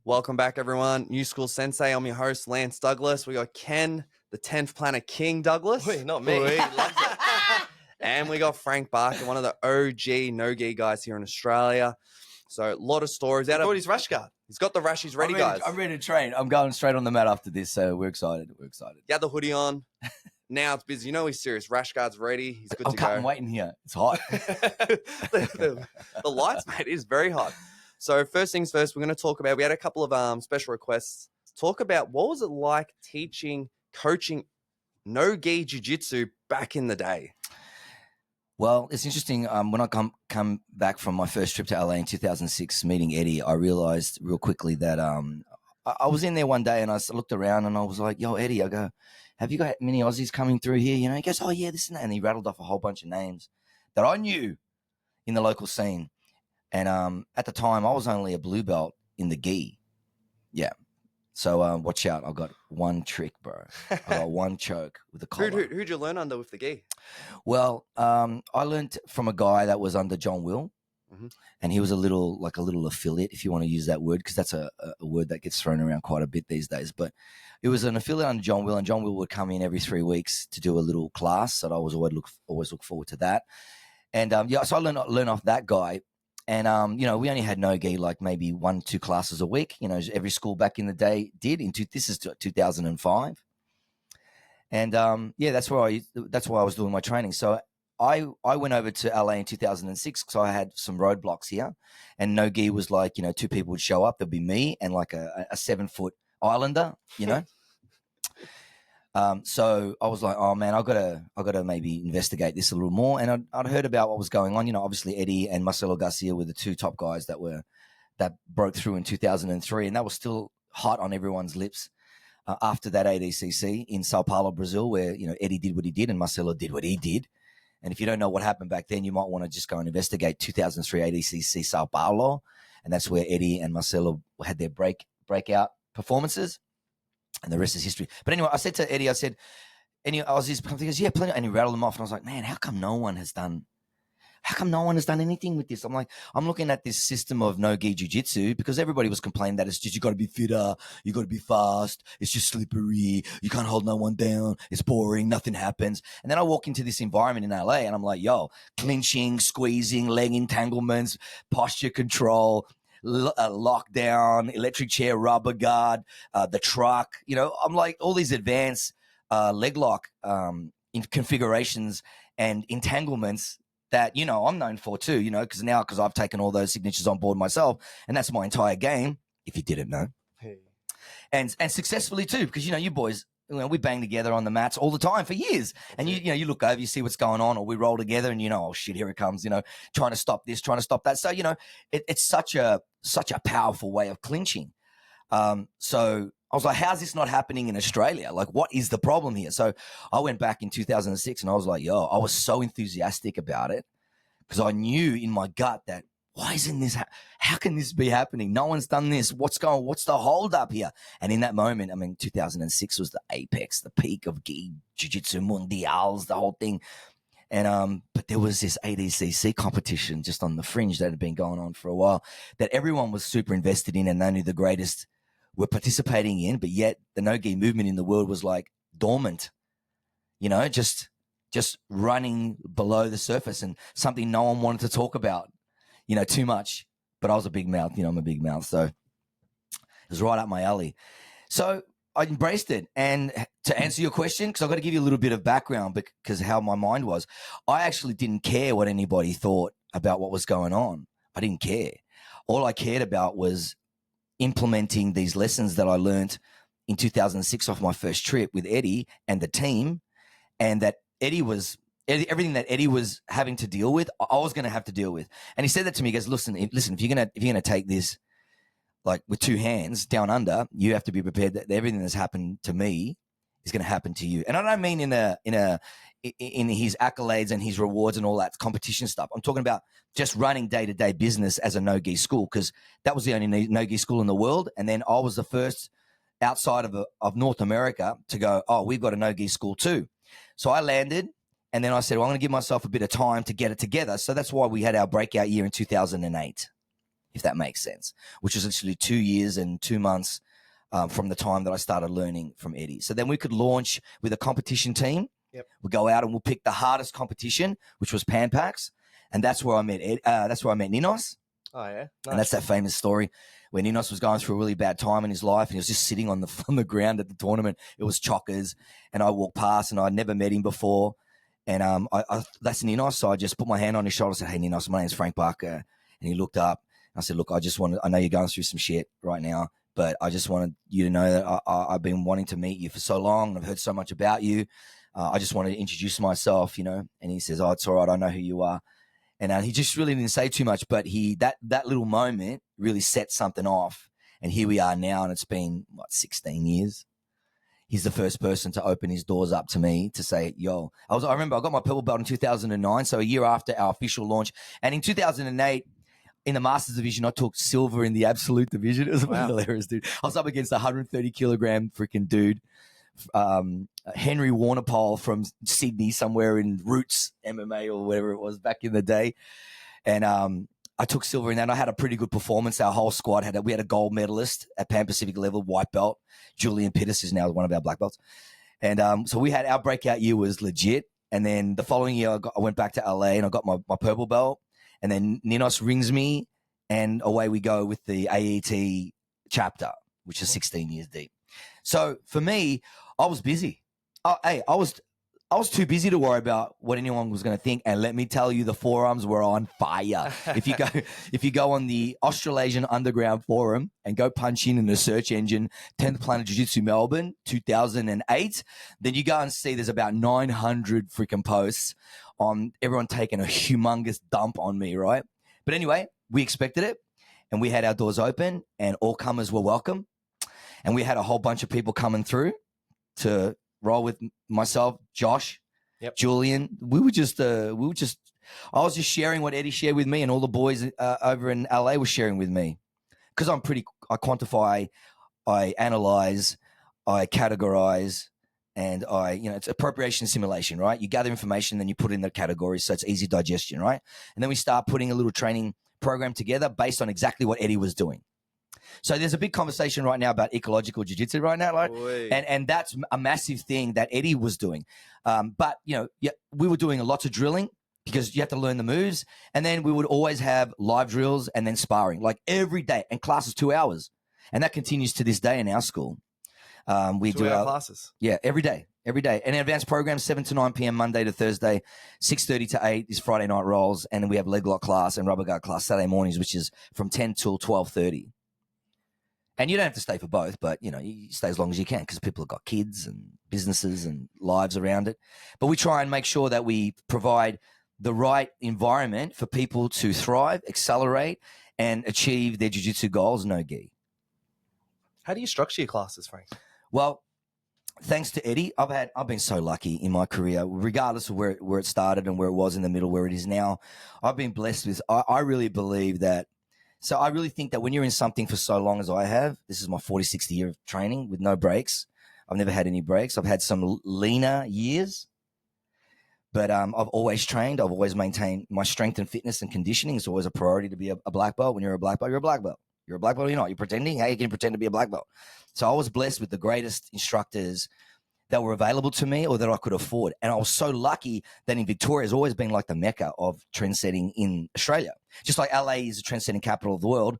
Welcome back, everyone. New School Sensei. I'm your host, Lance Douglas. We got Ken, the 10th Planet King Douglas. Wait, not me. He loves it. And we got Frank Barca, one of the OG no-gi guys here in Australia. So a lot of stories. I thought he's rash guard. He's got the rash. He's ready, guys. I'm ready to train. I'm going straight on the mat after this, so we're excited. We're excited. He had the hoodie on. Now it's busy. You know he's serious. Rash guard's ready. He's good I'm to cutting go. weight in here. It's hot. the lights, mate, is very hot. So first things first, we're going to talk about, we had a couple of special requests. Talk about what was it like teaching, coaching No-Gi Jiu-Jitsu back in the day? Well, it's interesting. When I come back from my first trip to LA in 2006, meeting Eddie, I realized real quickly that I was in there one day and I looked around and I was like, yo, Eddie, I go, have you got many Aussies coming through here? You know, he goes, oh, yeah, this and that. And he rattled off a whole bunch of names that I knew in the local scene. And at the time, I was only a blue belt in the gi. Yeah. So watch out. I got one trick, bro. I got one choke with the collar. Who'd you learn under with the gi? Well, I learned from a guy that was under John Will. Mm-hmm. And he was a little affiliate, if you want to use that word, because that's a word that gets thrown around quite a bit these days. But it was an affiliate under John Will, and John Will would come in every 3 weeks to do a little class. So I always look forward to that. And so I learned off that guy. And you know, we only had no-gi like maybe 1-2 classes a week. You know, every school back in the day did. This is 2005. And yeah, that's why I was doing my training. So I went over to LA in 2006 because I had some roadblocks here, and no-gi was like, you know, 2 people would show up. There'd be me and like a 7-foot islander, you know. So I was like, oh man, I gotta maybe investigate this a little more. And I'd heard about what was going on. You know, obviously Eddie and Marcelo Garcia were the 2 top guys that broke through in 2003, and that was still hot on everyone's lips. After that ADCC in Sao Paulo, Brazil, where, you know, Eddie did what he did and Marcelo did what he did. And if you don't know what happened back then, you might want to just go and investigate 2003 ADCC Sao Paulo. And that's where Eddie and Marcelo had their breakout performances. And the rest is history. But anyway, I said to Eddie, I said, any Aussies? He goes, yeah, plenty. And he rattled them off. And I was like, man, how come no one has done anything with this? I'm like, I'm looking at this system of no-gi jiu-jitsu because everybody was complaining that it's just, you got to be fitter, you got to be fast, it's just slippery, you can't hold no one down, it's boring, nothing happens. And then I walk into this environment in LA and I'm like, yo, clinching, squeezing, leg entanglements, posture control, lockdown, electric chair, rubber guard, the truck, you know, I'm like all these advanced leg lock in configurations and entanglements that, you know, I'm known for too, you know, because I've taken all those signatures on board myself, and that's my entire game, if you didn't know. Hey. And successfully too, because, you know, you boys, you know, we bang together on the mats all the time for years. And you know, you look over, you see what's going on, or we roll together and, you know, oh shit, here it comes, you know, trying to stop this, trying to stop that. So, you know, it's such a powerful way of clinching. So I was like, how's this not happening in Australia? Like, what is the problem here? So I went back in 2006 and I was like, yo, I was so enthusiastic about it because I knew in my gut that, why isn't this, how can this be happening? No one's done this. What's the hold up here? And in that moment, I mean, 2006 was the apex, the peak of gi, jiu-jitsu mundials, the whole thing. And, but there was this ADCC competition just on the fringe that had been going on for a while that everyone was super invested in, and only the greatest were participating in, but yet the no-gi movement in the world was like dormant, you know, just running below the surface, and something no one wanted to talk about, you know, too much. But I was a big mouth, you know, I'm a big mouth. So it was right up my alley. So I embraced it. And to answer your question, because I've got to give you a little bit of background because how my mind was, I actually didn't care what anybody thought about what was going on. I didn't care. All I cared about was implementing these lessons that I learned in 2006 off my first trip with Eddie and the team, and that everything that Eddie was having to deal with, I was going to have to deal with. And he said that to me. He goes, listen, if you're going to take this like with 2 hands down under, you have to be prepared that everything that's happened to me is going to happen to you. And I don't mean in his accolades and his rewards and all that competition stuff. I'm talking about just running day-to-day business as a no-gi school, because that was the only no-gi school in the world. And then I was the first outside of North America to go, oh, we've got a no-gi school too. So I landed, and then I said, well, I'm going to give myself a bit of time to get it together. So that's why we had our breakout year in 2008. if that makes sense, which was literally 2 years and 2 months from the time that I started learning from Eddie. So then we could launch with a competition team. Yep. We'll go out and we'll pick the hardest competition, which was Pan Packs. And that's where I met that's where I met Ninos. Oh, yeah. Nice. And that's that famous story where Ninos was going through a really bad time in his life, and he was just sitting on the ground at the tournament. It was chockers, and I walked past, and I'd never met him before. And that's Ninos, so I just put my hand on his shoulder and said, "Hey, Ninos, my name's Frank Barca." And he looked up. I said, "Look, I know you're going through some shit right now, but I just wanted you to know that I've been wanting to meet you for so long, and I've heard so much about you. I just wanted to introduce myself, you know." And he says, "Oh, it's all right. I know who you are." And he just really didn't say too much, but that little moment really set something off. And here we are now, and it's been, 16 years. He's the first person to open his doors up to me to say, yo. I remember I got my purple belt in 2009, so a year after our official launch. And in 2008, in the Masters division, I took silver in the absolute division. It was hilarious, dude. I was up against a 130-kilogram freaking dude. Henry Warnerpole from Sydney, somewhere in Roots MMA or whatever it was back in the day. And I took silver in that. I had a pretty good performance. Our whole squad we had a gold medalist at Pan Pacific level, white belt. Julian Pittis is now one of our black belts. And so we had our breakout year was legit. And then the following year, I went back to LA and I got my purple belt. And then Ninos rings me, and away we go with the AET chapter, which is 16 years deep. So for me, I was busy. I was too busy to worry about what anyone was going to think. And let me tell you, the forums were on fire. If you go on the Australasian Underground forum and go punch in the search engine 10th Planet Jiu-Jitsu Melbourne 2008, then you go and see there's about 900 freaking posts on everyone taking a humongous dump on me, right? But anyway, we expected it, and we had our doors open, and all comers were welcome. And we had a whole bunch of people coming through to roll with myself, Josh, Julian. I was just sharing what Eddie shared with me, and all the boys over in LA were sharing with me. Because I quantify, I analyze, I categorize, and it's appropriation simulation, right? You gather information, then you put it in the categories, so it's easy digestion, right? And then we start putting a little training program together based on exactly what Eddie was doing. So there's a big conversation right now about ecological jiu-jitsu right now, right? And that's a massive thing that Eddie was doing. But we were doing lots of drilling because you have to learn the moves, and then we would always have live drills and then sparring like every day, and classes 2 hours, and that continues to this day in our school. We do our classes, every day. And advanced programs 7 to 9 p.m. Monday to Thursday, 6:30 to 8 is Friday night rolls, and then we have leg lock class and rubber guard class Saturday mornings, which is from 10 till 12:30. And you don't have to stay for both, but, you stay as long as you can because people have got kids and businesses and lives around it. But we try and make sure that we provide the right environment for people to thrive, accelerate, and achieve their jiu-jitsu goals, no-gi. How do you structure your classes, Frank? Well, thanks to Eddie, I've been so lucky in my career, regardless of where it started and where it was in the middle, where it is now. I've been blessed with, I really believe that. So I really think that when you're in something for so long as I have, this is my 46th year of training with no breaks. I've never had any breaks. I've had some leaner years, but I've always trained. I've always maintained my strength and fitness and conditioning. It's always a priority to be a black belt. When you're a black belt, you're a black belt. You're a black belt or you're not. You're pretending. How you can pretend to be a black belt? So I was blessed with the greatest instructors that were available to me or that I could afford. And I was so lucky that in Victoria has always been like the mecca of trendsetting in Australia. Just like LA is the trendsetting capital of the world.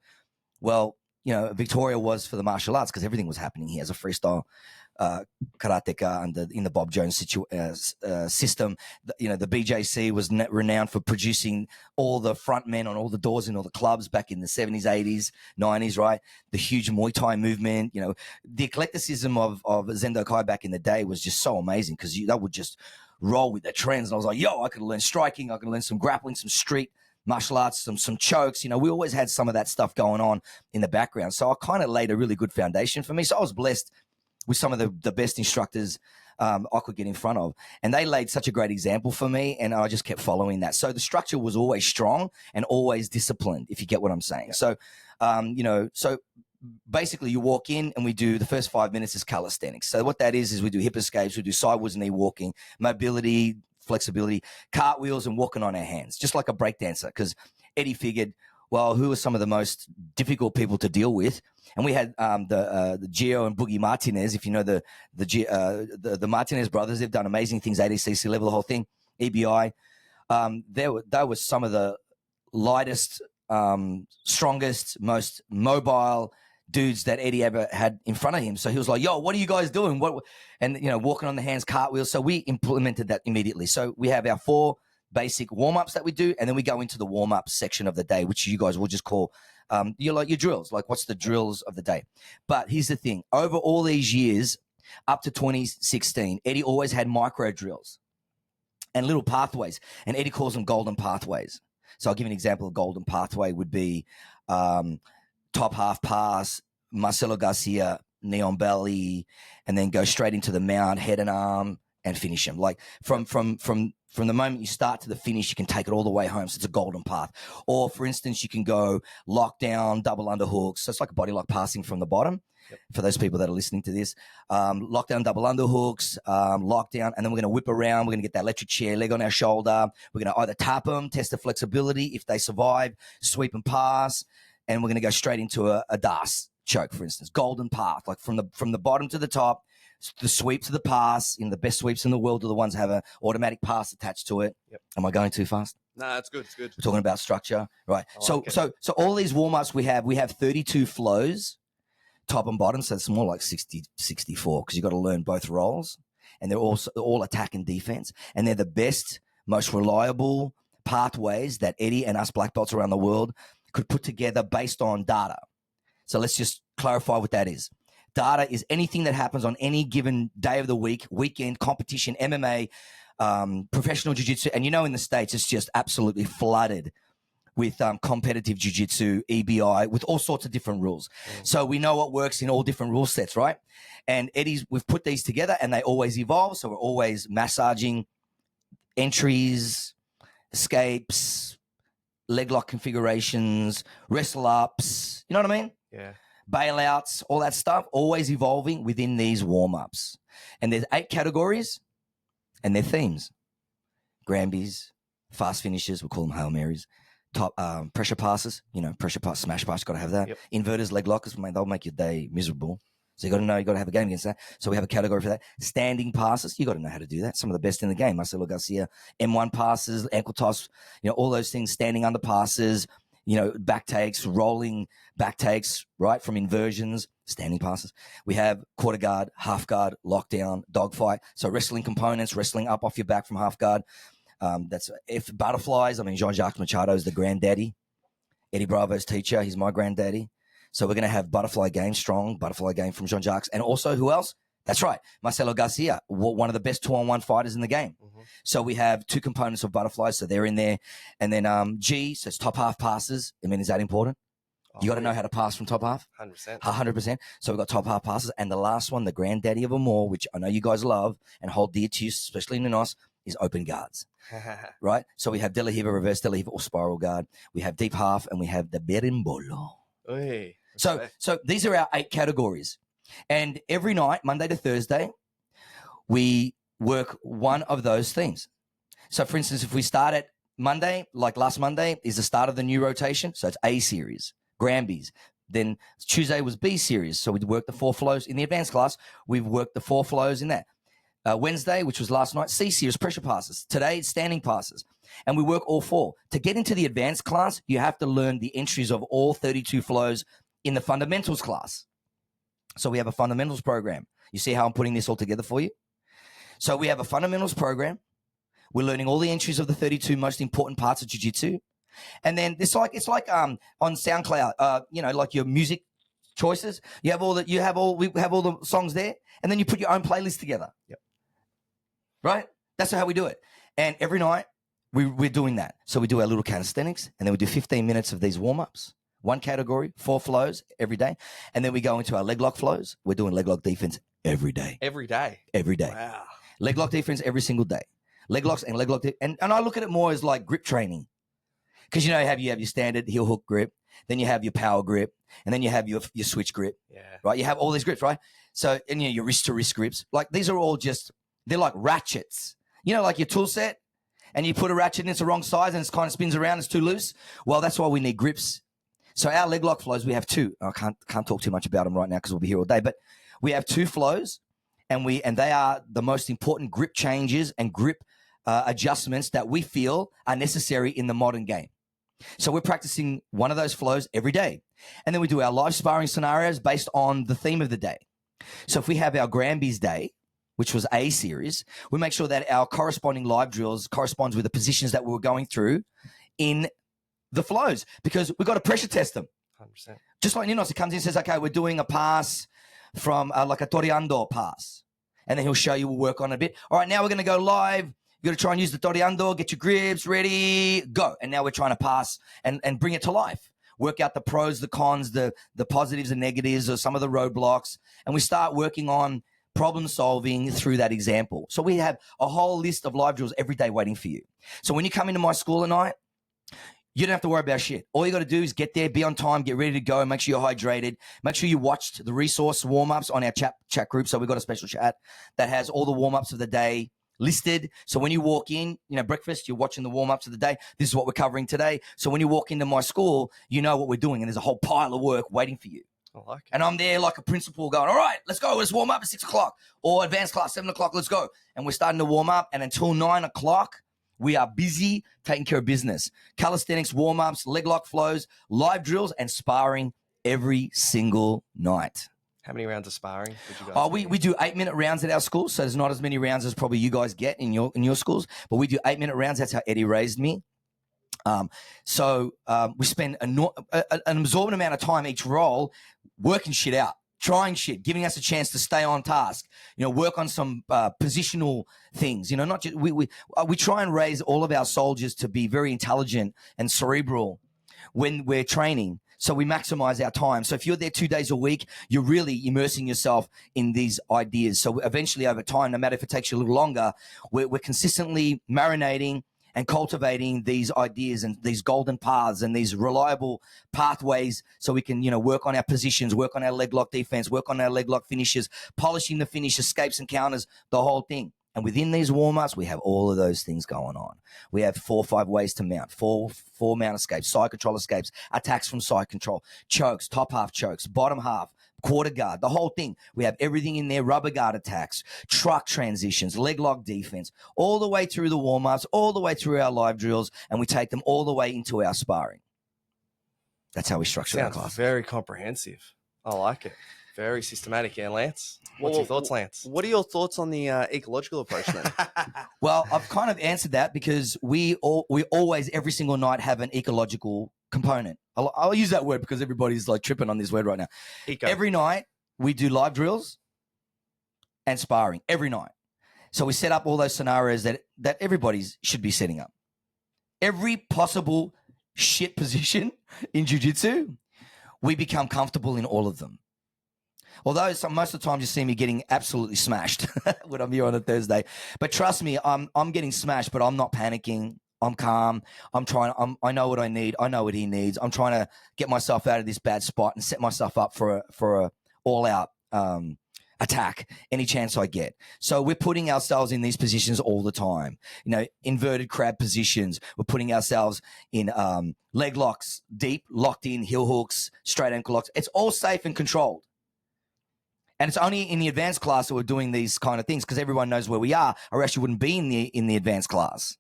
Well, Victoria was for the martial arts because everything was happening here as a freestyle karateka in the Bob Jones system. The BJC was renowned for producing all the front men on all the doors in all the clubs back in the 70s, 80s, 90s, right? The huge Muay Thai movement, the eclecticism of Zendo Kai back in the day was just so amazing because that would just roll with the trends. And I was like, I could learn striking, I could learn some grappling, some street martial arts, some chokes. We always had some of that stuff going on in the background. So I kind of laid a really good foundation for me. So I was blessed with some of the best instructors I could get in front of. And they laid such a great example for me, and I just kept following that. So the structure was always strong and always disciplined, if you get what I'm saying. So, so basically you walk in and we do the first 5 minutes is calisthenics. So what that is we do hip escapes, we do sideways knee walking, mobility, flexibility, cartwheels, and walking on our hands, just like a break dancer, because Eddie figured well, who are some of the most difficult people to deal with? And we had the Gio and Boogie Martinez. If you know the Martinez brothers, they've done amazing things, ADCC level, the whole thing, EBI. That was some of the lightest, strongest, most mobile dudes that Eddie ever had in front of him. So he was like, yo, what are you guys doing? And, walking on the hands, cartwheels. So we implemented that immediately. So we have our 4 basic warm-ups that we do, and then we go into the warm-up section of the day, which you guys will just call your drills. Like, what's the drills of the day? But here's the thing. Over all these years, up to 2016, Eddie always had micro drills and little pathways, and Eddie calls them golden pathways. So I'll give you an example. A golden pathway would be top half pass, Marcelo Garcia, knee on belly, and then go straight into the mount, head and arm, and finish him. Like from the moment you start to the finish, you can take it all the way home. So it's a golden path. Or for instance, you can go lockdown, double underhooks. So it's like a body lock passing from the bottom. Yep. For those people that are listening to this, lockdown, double underhooks, lockdown, and then we're going to whip around. We're going to get that electric chair, leg on our shoulder. We're going to either tap them, test the flexibility. If they survive, sweep and pass, and we're going to go straight into a DAS choke, for instance. Golden path, like from the bottom to the top, the sweep to the pass. The best sweeps in the world are the ones that have an automatic pass attached to it. Yep. Am I going too fast? No, that's good. It's good. We're talking about structure, right? So it. all these warm-ups we have 32 flows, top and bottom. So it's more like 64 because you've got to learn both roles, and they're also all attack and defense, and they're the best, most reliable pathways that Eddie and us black belts around the world could put together based on data. So let's just clarify what that is. Data is anything that happens on any given day of the week, weekend, competition, MMA, professional jiu-jitsu. And in the States, it's just absolutely flooded with competitive jiu-jitsu, EBI, with all sorts of different rules. So we know what works in all different rule sets, right? And we've put these together and they always evolve. So we're always massaging entries, escapes, leg lock configurations, wrestle ups. You know what I mean? Yeah. Bailouts, all that stuff, always evolving within these warm-ups. And there's 8 categories and their themes. Granbies, fast finishes, we'll call them Hail Marys, top pressure passes, pressure pass, smash pass, got to have that. Yep. Inverters, leg lockers, they'll make your day miserable. So you got to know, you got to have a game against that. So we have a category for that. Standing passes, you got to know how to do that. Some of the best in the game. Marcelo Garcia, M1 passes, ankle toss, all those things, standing under passes, back takes, rolling back takes, right, from inversions, standing passes. We have quarter guard, half guard, lockdown, dogfight. So wrestling components, wrestling up off your back from half guard. That's if butterflies. Jean-Jacques Machado is the granddaddy. Eddie Bravo's teacher. He's my granddaddy. So we're going to have butterfly game, strong butterfly game from Jean-Jacques. And also who else? That's right. Marcelo Garcia, one of the best 2-on-1 fighters in the game. Mm-hmm. So we have 2 components of butterflies. So they're in there. And then G, so it's top half passes. Is that important? You got to know how to pass from top half? 100%. 100%. So we've got top half passes. And the last one, the granddaddy of them all, which I know you guys love and hold dear to you, especially in the NOS, is open guards. Right? So we have De La Hiva, reverse De La Hiva, or spiral guard. We have deep half, and we have the berimbolo. Oy, so these are our 8 categories. And every night, Monday to Thursday, we work one of those themes. So, for instance, if we start at Monday, like last Monday is the start of the new rotation. So it's A series, Granbies. Then Tuesday was B series. So we'd work the 4 flows. In the advanced class, we've worked the 4 flows in that. Wednesday, which was last night, C series, pressure passes. Today, it's standing passes. And we work all 4. To get into the advanced class, you have to learn the entries of all 32 flows in the fundamentals class. So we have a fundamentals program. You see how I'm putting this all together for you? So we have a fundamentals program. We're learning all the entries of the 32 most important parts of jiu-jitsu. And then it's like on SoundCloud, like your music choices. We have all the songs there, and then you put your own playlist together. Yep. Right? That's how we do it. And every night we're doing that. So we do our little calisthenics, and then we do 15 minutes of these warm-ups. 1 category, 4 flows every day. And then we go into our leg lock flows. We're doing leg lock defense every day. Every day? Every day. Wow. Leg lock defense every single day. Leg locks and leg lock. And I look at it more as like grip training. Because, you have your standard heel hook grip. Then you have your power grip. And then you have your switch grip. Yeah. Right? You have all these grips, right? So, and your wrist to wrist grips. Like these are all they're like ratchets. Like your tool set. and you put a ratchet and it's the wrong size and it kind of spins around, it's too loose. Well, that's why we need grips. So our leg lock flows, we have two. I can't talk too much about them right now because we'll be here all day, but we have two flows, and they are the most important grip changes and grip adjustments that we feel are necessary in the modern game. So we're practicing one of those flows every day. And then we do our live sparring scenarios based on the theme of the day. So if we have our Granby's Day, which was A series, we make sure that our corresponding live drills corresponds with the positions that we were going through in the flows, because we've got to pressure test them. 100%. Just like Ninos, he comes in and says, okay, we're doing a pass from like a Toreando pass. And then he'll show you, we'll work on it a bit. All right, now we're going to go live. You got to try and use the Toreando, get your grips, ready, go. And now we're trying to pass and bring it to life. Work out the pros, the cons, the positives and negatives, or some of the roadblocks. And we start working on problem solving through that example. So we have a whole list of live drills every day waiting for you. So when you come into my school at night, you don't have to worry about shit. All you got to do is get there, be on time, get ready to go, make sure you're hydrated, make sure you watched the resource warm-ups on our chat group. So we've got a special chat that has all the warm-ups of the day listed. So when you walk in, breakfast, you're watching the warm-ups of the day. This is what we're covering today. So when you walk into my school, you know what we're doing, and there's a whole pile of work waiting for you. I like it. And I'm there like a principal going, all right, let's go. Let's warm up at 6 o'clock, or advanced class, 7 o'clock. Let's go. And we're starting to warm up. And until 9 o'clock, we are busy taking care of business. Calisthenics, warm-ups, leg lock flows, live drills, and sparring every single night. How many rounds of sparring did you guys do? We do 8-minute rounds at our school. So there's not as many rounds as probably you guys get in your schools. But we do 8-minute rounds. That's how Eddie raised me. We spend an absorbent amount of time each roll working shit out, trying shit, giving us a chance to stay on task, work on some positional things, not just, we try and raise all of our soldiers to be very intelligent and cerebral when we're training. So we maximize our time. So if you're there 2 days a week, you're really immersing yourself in these ideas. So eventually over time, no matter if it takes you a little longer, we're consistently marinating and cultivating these ideas and these golden paths and these reliable pathways, so we can, work on our positions, work on our leg lock defense, work on our leg lock finishes, polishing the finish, escapes and counters, the whole thing. And within these warm-ups, we have all of those things going on. We have 4 or 5 ways to mount, four mount escapes, side control escapes, attacks from side control, chokes, top half chokes, bottom half, quarter guard, the whole thing. We have everything in there, rubber guard attacks, truck transitions, leg lock defense, all the way through the warm-ups, all the way through our live drills, and we take them all the way into our sparring. That's how we structure our class. Very comprehensive. I like it. Very systematic. Yeah, Lance? What's your thoughts, Lance? What are your thoughts on the ecological approach then? Well, I've kind of answered that because we always, every single night, have an ecological component. I'll use that word because everybody's like tripping on this word right now. Eco. Every night we do live drills and sparring every night. So we set up all those scenarios that everybody should be setting up. Every possible shit position in jiu-jitsu, we become comfortable in all of them. Although most of the time you see me getting absolutely smashed when I'm here on a Thursday. But trust me, I'm getting smashed, but I'm not panicking. I'm calm. I know what I need. I know what he needs. I'm trying to get myself out of this bad spot and set myself up for a all-out attack any chance I get. So we're putting ourselves in these positions all the time. Inverted crab positions. We're putting ourselves in leg locks, deep, locked in, heel hooks, straight ankle locks. It's all safe and controlled. And it's only in the advanced class that we're doing these kind of things because everyone knows where we are, or else you wouldn't be in the advanced class.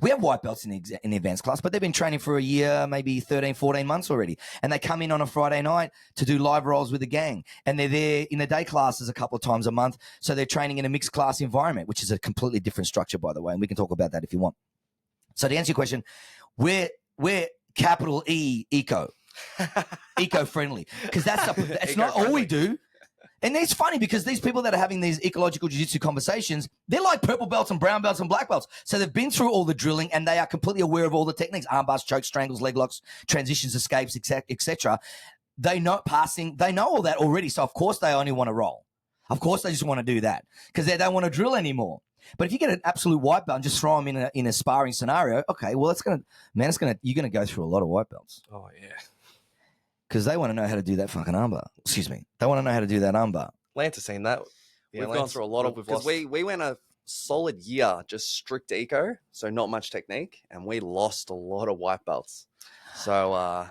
We have white belts in the advanced class, but they've been training for a year, maybe 13, 14 months already. And they come in on a Friday night to do live rolls with the gang. And they're there in the day classes a couple of times a month. So they're training in a mixed class environment, which is a completely different structure, by the way. And we can talk about that if you want. So to answer your question, we're capital E eco, eco-friendly, because it's not all we do. And it's funny because these people that are having these ecological jiu-jitsu conversations, they're like purple belts and brown belts and black belts. So they've been through all the drilling and they are completely aware of all the techniques, arm bars, chokes, strangles, leg locks, transitions, escapes, etc. They know passing. They know all that already. So, of course, they only want to roll. Of course, they just want to do that because they don't want to drill anymore. But if you get an absolute white belt and just throw them in a sparring scenario, okay, well, you're going to go through a lot of white belts. Oh, yeah. Because they want to know how to do that fucking armbar. Excuse me. They want to know how to do that armbar. Lance has seen that. Yeah, We've gone through a lot of... Because we went solid year, just strict eco, so not much technique, and we lost a lot of white belts. So I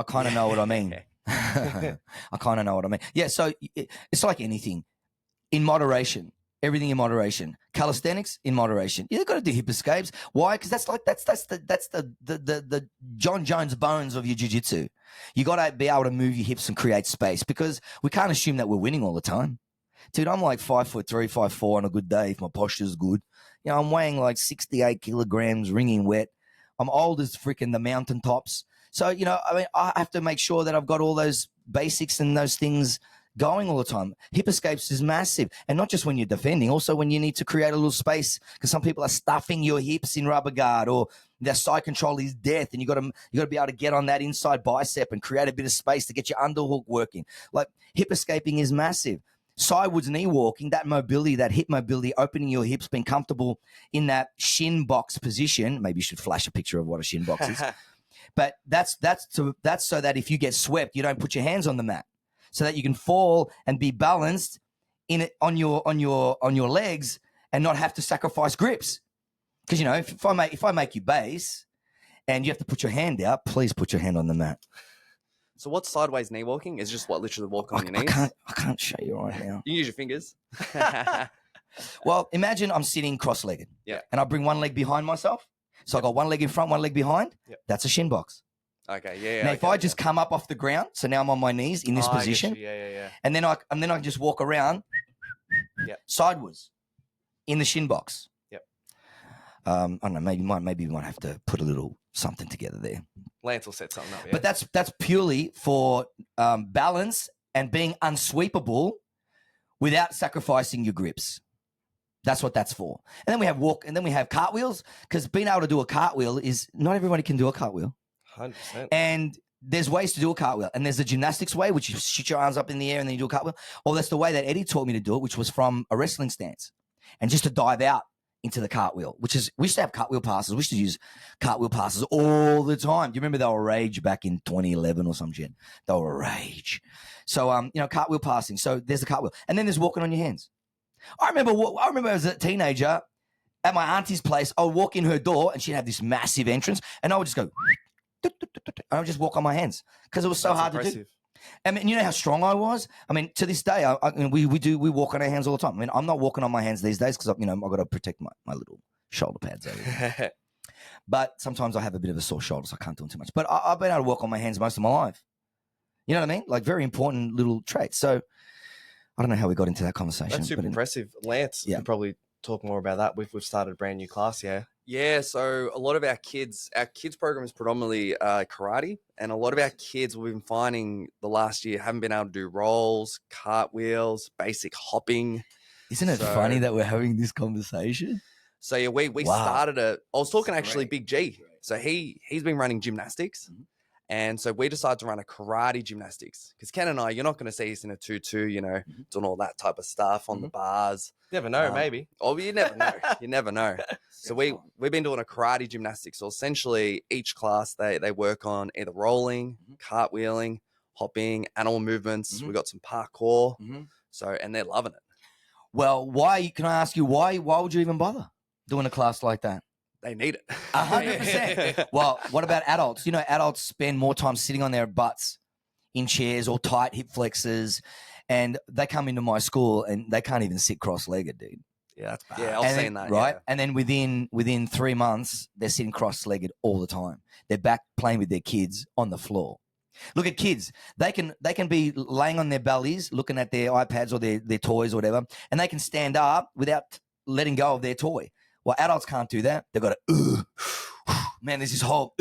kind of know what I mean. I kind of know what I mean. Yeah, so it's like anything. In moderation. Everything in moderation. Calisthenics in moderation. You got to do hip escapes. Why? Because that's the John Jones bones of your jiu-jitsu. You got to be able to move your hips and create space, because we can't assume that we're winning all the time. Dude, I'm like 5'3", 5'4" on a good day if my posture's good. You know, I'm weighing like 68 kilograms, wringing wet. I'm old as freaking the mountaintops. So, you know, I mean, I have to make sure that I've got all those basics and those things going all the time. Hip escapes is massive. And not just when you're defending, also when you need to create a little space, because some people are stuffing your hips in rubber guard, or their side control is death, and you got to be able to get on that inside bicep and create a bit of space to get your underhook working. Like, hip escaping is massive. Sidewards knee walking, that mobility, that hip mobility, opening your hips, being comfortable in that shin box position. Maybe you should flash a picture of what a shin box is. But that's so that if you get swept, you don't put your hands on the mat, so that you can fall and be balanced in it on your legs and not have to sacrifice grips. Because, you know, if I make you base and you have to put your hand out, please put your hand on the mat. So what's sideways knee walking? Is just what, literally walking on your knees? I can't show you right now. You can use your fingers. Well, imagine I'm sitting cross-legged. Yeah. And I bring one leg behind myself. So I got one leg in front, one leg behind. Yep. That's a shin box. Okay, yeah. Now, okay, if I just come up off the ground, so now I'm on my knees in this position. Yeah. And then I can just walk around sideways in the shin box. Yep. I don't know, maybe we might have to put a little something together there. Lance will set something up, yeah. But that's purely for balance and being unsweepable without sacrificing your grips. That's what that's for. And then we have we have cartwheels, because being able to do a cartwheel is, not everybody can do a cartwheel. 100%. And there's ways to do a cartwheel. And there's the gymnastics way, which you shoot your arms up in the air and then you do a cartwheel. Or that's the way that Eddie taught me to do it, which was from a wrestling stance. And just to dive out into the cartwheel, we used to have cartwheel passes. We used to use cartwheel passes all the time. Do you remember they were rage back in 2011 or some shit? They were rage. So, you know, cartwheel passing. So there's the cartwheel. And then there's walking on your hands. I remember as a teenager at my auntie's place, I would walk in her door and she'd have this massive entrance, and I would just go, and I would just walk on my hands, because it was so hard to do. I mean, you know how strong I was? I mean, to this day, we walk on our hands all the time. I mean, I'm not walking on my hands these days because, you know, I've got to protect my little shoulder pads over here. But sometimes I have a bit of a sore shoulder, so I can't do too much. But I've been able to walk on my hands most of my life. You know what I mean? Like, very important little trait. So I don't know how we got into that conversation. That's super impressive. Lance, you can probably talk more about that. We've started a brand new class, yeah. Yeah, so a lot of our kids program is predominantly karate, and a lot of our kids, we've been finding the last year, haven't been able to do rolls, cartwheels, basic hopping. Isn't it funny that we're having this conversation? So yeah, we started I was talking actually Big G. So he's been running gymnastics. Mm-hmm. And so we decided to run a karate gymnastics, because Ken and I, you're not going to see us in a tutu, you know, doing all that type of stuff on the bars. Never know, maybe. Oh, you never know. You never know. So we've been doing a karate gymnastics. So essentially each class, they work on either rolling, cartwheeling, hopping, animal movements. We got some parkour. So, and they're loving it. Well, can I ask you, why would you even bother doing a class like that? They need it. 100%. Well, what about adults? You know, adults spend more time sitting on their butts in chairs or tight hip flexors, and they come into my school and they can't even sit cross-legged, dude. Yeah, that's bad. Yeah, I've seen that. Right? Yeah. And then within 3 months, they're sitting cross-legged all the time. They're back playing with their kids on the floor. Look at kids. They can be laying on their bellies, looking at their iPads or their toys or whatever, and they can stand up without letting go of their toy. Well, adults can't do that. They've got to, man, there's this whole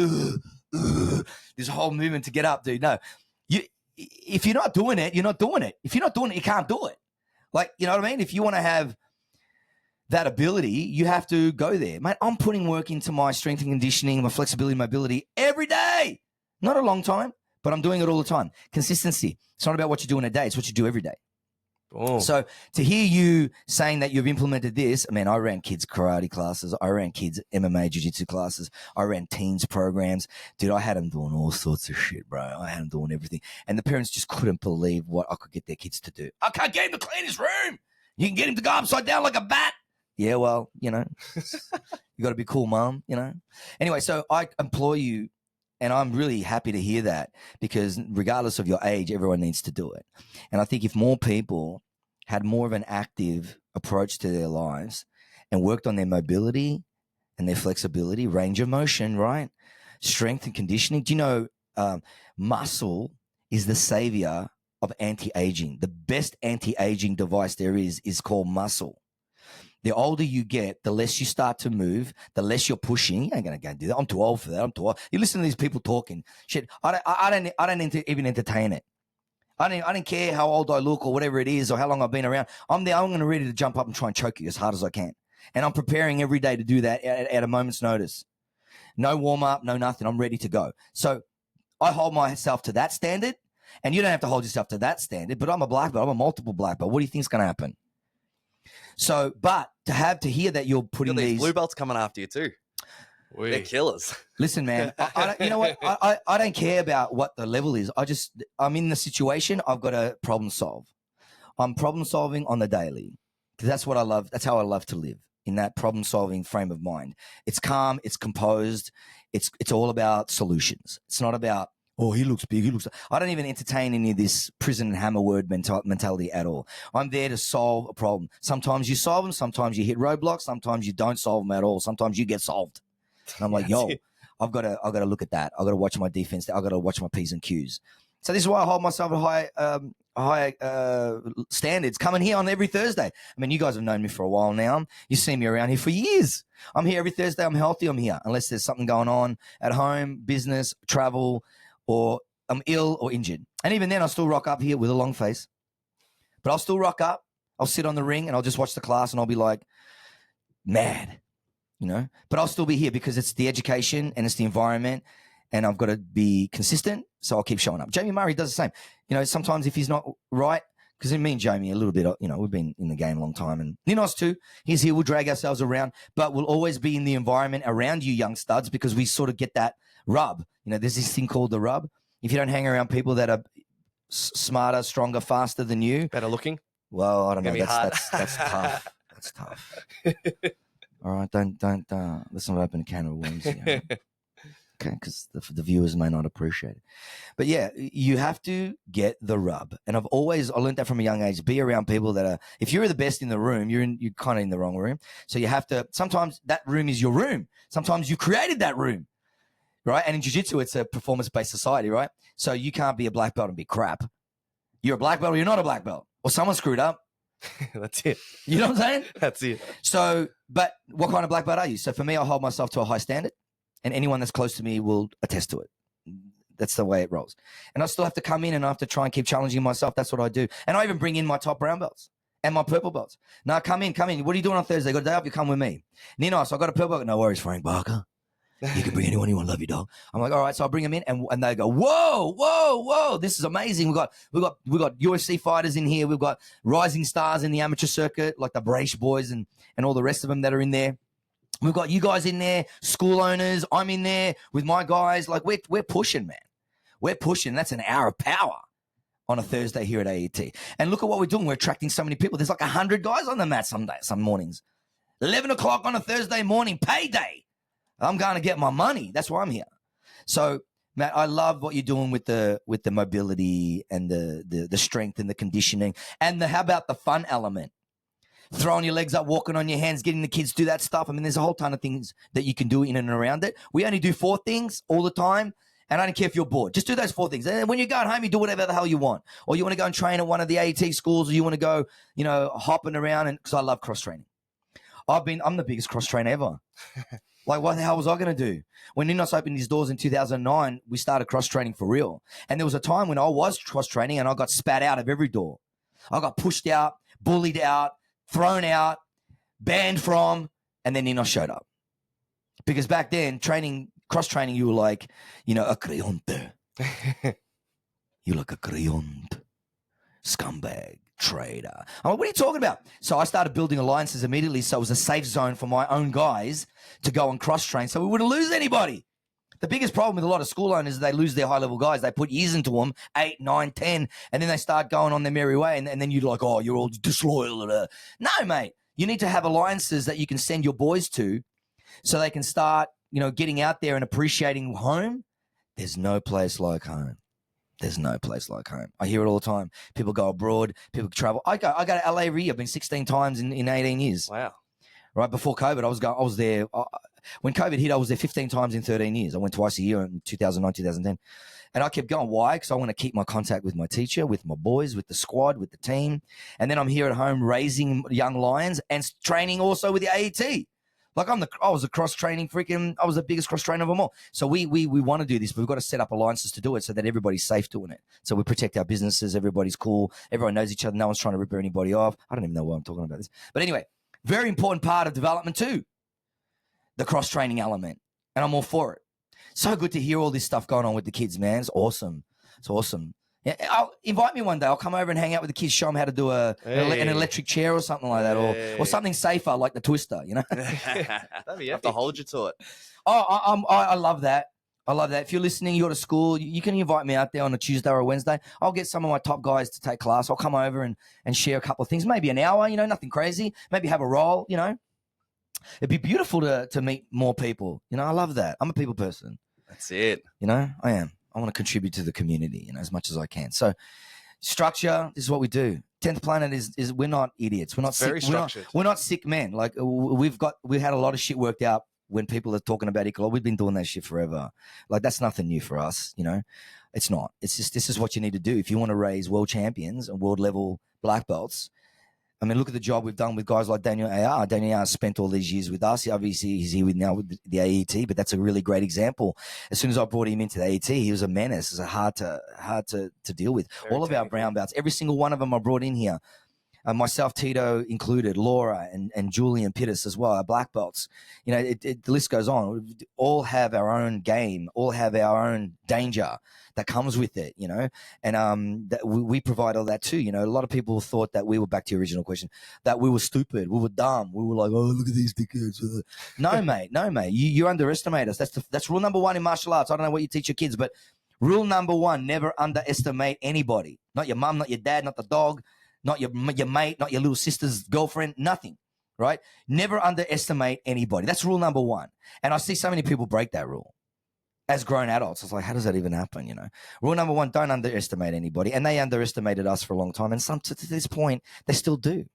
movement to get up, dude. No, if you're not doing it, you're not doing it. If you're not doing it, you can't do it. Like, you know what I mean? If you want to have that ability, you have to go there. Mate, I'm putting work into my strength and conditioning, my flexibility, mobility every day. Not a long time, but I'm doing it all the time. Consistency. It's not about what you do in a day. It's what you do every day. Oh. So to hear you saying that you've implemented this, I mean, I ran kids karate classes. I ran kids MMA jiu-jitsu classes. I ran teens programs. Dude, I had them doing all sorts of shit, bro. I had them doing everything. And the parents just couldn't believe what I could get their kids to do. I can't get him to clean his room. You can get him to go upside down like a bat. Yeah, well, you got to be cool, mom, Anyway, so I implore you, and I'm really happy to hear that, because regardless of your age, everyone needs to do it. And I think if more people had more of an active approach to their lives and worked on their mobility and their flexibility, range of motion, right? Strength and conditioning. Do you know muscle is the savior of anti-aging? The best anti-aging device there is called muscle. The older you get, the less you start to move, the less you're pushing. You ain't going to go and do that. I'm too old for that. I'm too old. You listen to these people talking shit. I don't even entertain it. I don't care how old I look or whatever it is or how long I've been around. I'm going to ready to jump up and try and choke you as hard as I can. And I'm preparing every day to do that at a moment's notice. No warm up, no nothing. I'm ready to go. So I hold myself to that standard, and you don't have to hold yourself to that standard, but I'm a black belt. I'm a multiple black belt. What do you think's going to happen? So, but to hear that you're putting these blue belts coming after you too. They're killers. Listen, man, you know what? I don't care about what the level is. I'm in the situation. I've got to problem solve. I'm problem solving on the daily, because that's what I love. That's how I love to live, in that problem solving frame of mind. It's calm. It's composed. It's all about solutions. It's not about, oh, he looks big. I don't even entertain any of this prison and hammer word mentality at all. I'm there to solve a problem. Sometimes you solve them. Sometimes you hit roadblocks. Sometimes you don't solve them at all. Sometimes you get solved. And I'm like, yo, I've got to look at that. I've got to watch my defense. I've got to watch my P's and Q's. So this is why I hold myself at high standards, coming here on every Thursday. I mean, you guys have known me for a while now. You've seen me around here for years. I'm here every Thursday. I'm healthy. I'm here. Unless there's something going on at home, business, travel, or I'm ill or injured. And even then, I'll still rock up here with a long face. But I'll still rock up. I'll sit on the ring and I'll just watch the class and I'll be like, mad, But I'll still be here because it's the education and it's the environment, and I've got to be consistent. So I'll keep showing up. Jamie Murray does the same. Sometimes if he's not right, because me and Jamie a little bit, we've been in the game a long time, and Ninos too. He's here. We'll drag ourselves around, but we'll always be in the environment around you young studs, because we sort of get that rub. There's this thing called the rub. If you don't hang around people that are smarter, stronger, faster than you, better looking. Well, I don't know. That's tough. That's tough. All right, don't. Let's not open a can of worms here. Okay, because the viewers may not appreciate it. But yeah, you have to get the rub. And I learned that from a young age. Be around people that are, if you're the best in the room, you're kind of in the wrong room. So you have to, sometimes that room is your room. Sometimes you created that room, right? And in jiu-jitsu, it's a performance-based society, right? So you can't be a black belt and be crap. You're a black belt or you're not a black belt. Or someone screwed up. That's it. You know what I'm saying? That's it. So, but what kind of black belt are you? So for me, I hold myself to a high standard. And anyone that's close to me will attest to it. That's the way it rolls. And I still have to come in and I have to try and keep challenging myself. That's what I do. And I even bring in my top brown belts and my purple belts. Now, come in. What are you doing on Thursday? Got a day off? You come with me. Ninos, I got a purple belt. No worries, Frank Barca. You can bring anyone you want. Love you, dog. I'm like, all right. So I bring them in and they go, whoa. This is amazing. We got UFC fighters in here. We've got rising stars in the amateur circuit, like the Brace boys and all the rest of them that are in there. We've got you guys in there, school owners. I'm in there with my guys. Like we're pushing, man. We're pushing. That's an hour of power on a Thursday here at AET. And look at what we're doing. We're attracting so many people. There's like 100 guys on the mat some mornings. 11 o'clock on a Thursday morning, payday. I'm going to get my money. That's why I'm here. So, Matt, I love what you're doing with the mobility and the strength and the conditioning and how about the fun element? Throwing your legs up, walking on your hands, getting the kids to do that stuff. I mean, there's a whole ton of things that you can do in and around it. We only do 4 things all the time, and I don't care if you're bored. Just do those 4 things. And when you're going home, you do whatever the hell you want. Or you want to go and train at one of the AET schools, or you want to go, hopping around, because I love cross-training. I'm the biggest cross-trainer ever. Like, what the hell was I going to do? When Ninos opened his doors in 2009, we started cross-training for real. And there was a time when I was cross-training and I got spat out of every door. I got pushed out, bullied out, thrown out, banned from, and then Ninos showed up. Because back then, cross-training, you were like, a creyonte. You're like a creyonte. Scumbag, traitor. I'm like, what are you talking about? So I started building alliances immediately, so it was a safe zone for my own guys to go and cross-train so we wouldn't lose anybody. The biggest problem with a lot of school owners is they lose their high-level guys. They put years into them, 8, 9, 10, and then they start going on their merry way, and then you're like, oh, you're all disloyal. No, mate. You need to have alliances that you can send your boys to so they can start, getting out there and appreciating home. There's no place like home. There's no place like home. I hear it all the time. People go abroad. People travel. I go to LA every year. I've been 16 times in 18 years. Wow. Right before COVID, I was there. When COVID hit, I was there 15 times in 13 years. I went twice a year in 2009, 2010. And I kept going. Why? Because I want to keep my contact with my teacher, with my boys, with the squad, with the team. And then I'm here at home raising young lions and training also with the AET. Like I was a cross training I was the biggest cross trainer of them all. So we want to do this, but we've got to set up alliances to do it so that everybody's safe doing it. So we protect our businesses. Everybody's cool. Everyone knows each other. No one's trying to rip anybody off. I don't even know why I'm talking about this. But anyway, very important part of development too, the cross training element. And I'm all for it. So good to hear all this stuff going on with the kids, man. It's awesome. It's awesome. Yeah, invite me one day. I'll come over and hang out with the kids, show them how to do an electric chair or something like that, or something safer like the twister, That'd be have to hold you to it. I love that. I love that. If you're listening, you're at school, you can invite me out there on a Tuesday or a Wednesday. I'll get some of my top guys to take class. I'll come over and share a couple of things, maybe an hour, nothing crazy. Maybe have a roll, It'd be beautiful to meet more people. I love that. I'm a people person. That's it. I am. I want to contribute to the community, as much as I can. So structure, this is what we do. 10th Planet is we're not idiots. We're not very sick. Structured. We're not sick men. Like we had a lot of shit worked out when people are talking about ecological. We've been doing that shit forever. Like that's nothing new for us, It's not. It's just this is what you need to do if you want to raise world champions and world level black belts. I mean, look at the job we've done with guys like Daniel AR. Daniel AR spent all these years with us. Obviously, he's here now with the AET, but that's a really great example. As soon as I brought him into the AET, he was a menace. It was hard to deal with. Very all of our brown belts, every single one of them I brought in here. Myself, Tito included, Laura and Julian Pittis as well, our black belts. The list goes on. We all have our own game, all have our own danger that comes with it, and that we provide all that too. A lot of people thought that we were, back to your original question, that we were stupid, we were dumb, we were like, oh, look at these dickheads. No, mate, you underestimate us. That's rule number one in martial arts. I don't know what you teach your kids, but rule number one, never underestimate anybody. Not your mum, not your dad, not the dog, not your mate, not your little sister's girlfriend, nothing, right? Never underestimate anybody. That's rule number one. And I see so many people break that rule as grown adults. It's like, how does that even happen, Rule number one, don't underestimate anybody. And they underestimated us for a long time. And to this point, they still do.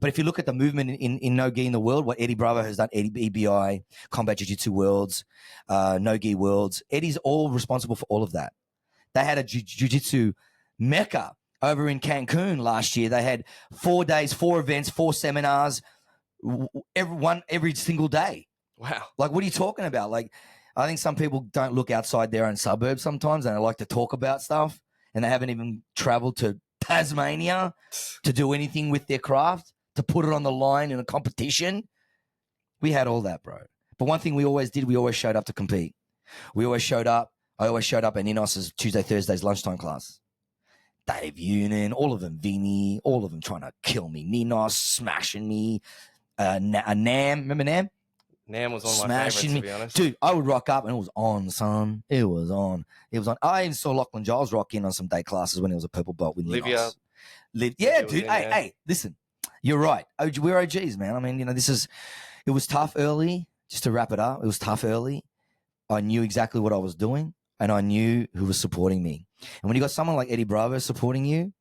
But if you look at the movement in No-Gi in the world, what Eddie Bravo has done, EBI, Combat Jiu-Jitsu Worlds, No-Gi Worlds, Eddie's all responsible for all of that. They had a Jiu-Jitsu mecca over in Cancun last year. They had 4 days, 4 events, 4 seminars, every single day. Wow. Like, what are you talking about? Like, I think some people don't look outside their own suburbs sometimes, and they like to talk about stuff, and they haven't even traveled to Tasmania to do anything with their craft, to put it on the line in a competition. We had all that, bro. But one thing we always did, we always showed up to compete. We always showed up. I always showed up at Ninos's Tuesday, Thursdays lunchtime class. Dave Unin, all of them, Vinny, all of them trying to kill me. Ninos smashing me. Nam, remember Nam? Nam was one of my favorites, to be honest. Dude, I would rock up and it was on, son. It was on. I even saw Lachlan Giles rock in on some day classes when he was a purple belt with Ninos. Yeah, dude. Hey, listen, you're right. We're OGs, man. I mean, it was tough early. Just to wrap it up, it was tough early. I knew exactly what I was doing, and I knew who was supporting me. And when you got someone like Eddie Bravo supporting you,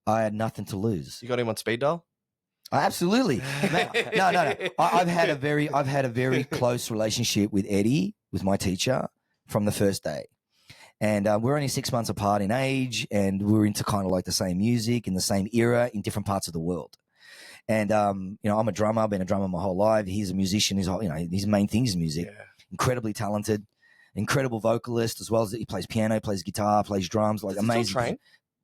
I had nothing to lose. You got him on speed dial? Absolutely. No. I've had a very close relationship with Eddie, with my teacher, from the first day. And we're only 6 months apart in age, and we're into kind of like the same music in the same era in different parts of the world. And I'm a drummer. I've been a drummer my whole life. He's a musician. His main thing is music. Yeah. Incredibly talented, incredible vocalist, as well as he plays piano, plays guitar, plays drums. Like, amazing. Still train?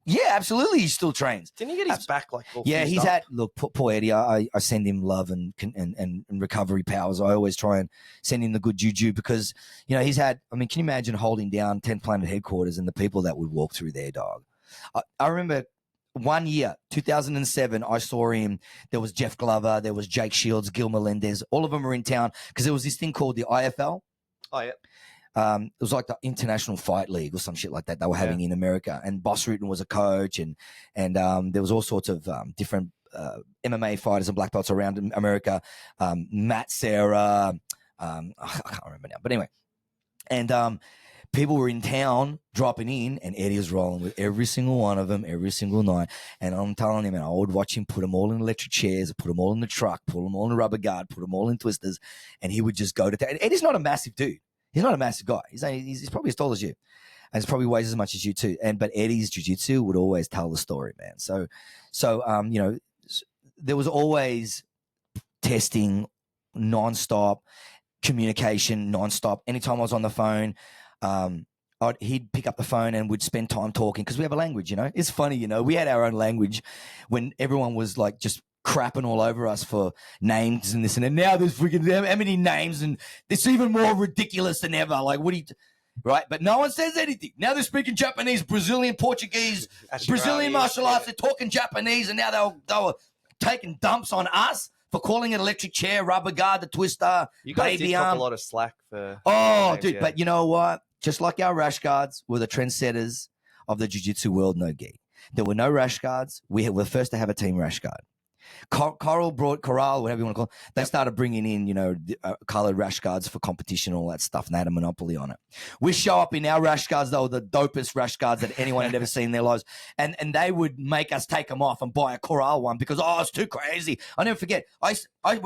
Yeah, absolutely. He still trains. Didn't he get his back all yeah, he's up? Poor Eddie. I send him love and recovery powers. I always try and send him the good juju because, he's had, can you imagine holding down 10th Planet headquarters and the people that would walk through there, dog? I remember 1 year, 2007, I saw him. There was Jeff Glover. There was Jake Shields, Gil Melendez. All of them were in town because there was this thing called the IFL. Oh, yeah. It was like the International Fight League or some shit like that they were having in America. And Boss Rutan was a coach, and there was all sorts of different MMA fighters and black belts around America. Matt Serra, I can't remember now, but anyway, and people were in town dropping in, and Eddie was rolling with every single one of them every single night. And I'm telling him, and I would watch him put them all in electric chairs, put them all in the truck, put them all in a rubber guard, put them all in twisters, and he would just go to town. Eddie's not a massive dude. He's not a massive guy. He's probably as tall as you, and he's probably weighs as much as you too. But Eddie's jiu-jitsu would always tell the story, man. So you know, there was always testing nonstop, communication nonstop. Anytime I was on the phone, he'd pick up the phone and we'd spend time talking because we have a language, you know. It's funny, you know. We had our own language when everyone was like just crapping all over us for names and this and that. Now there's freaking how many names, and it's even more ridiculous than ever. Like, what do you... Right? But no one says anything. Now they're speaking Japanese, Brazilian, Portuguese, Brazilian martial arts. They're talking Japanese, and now they were taking dumps on us for calling it electric chair, rubber guard, the twister, You guys baby did arm. talk a lot of slack for... Oh, names, dude, yeah. but you know what? Just like our rash guards were the trendsetters of the jiu-jitsu world, no-gi. There were no rash guards. We were the first to have a team rash guard. Coral, whatever you want to call it, they started bringing in, you know, colored rash guards for competition, all that stuff, and they had a monopoly on it. We show up in our rash guards, though, the dopest rash guards that anyone had ever seen in their lives, and they would make us take them off and buy a Coral one because, oh, it's too crazy. I never forget, when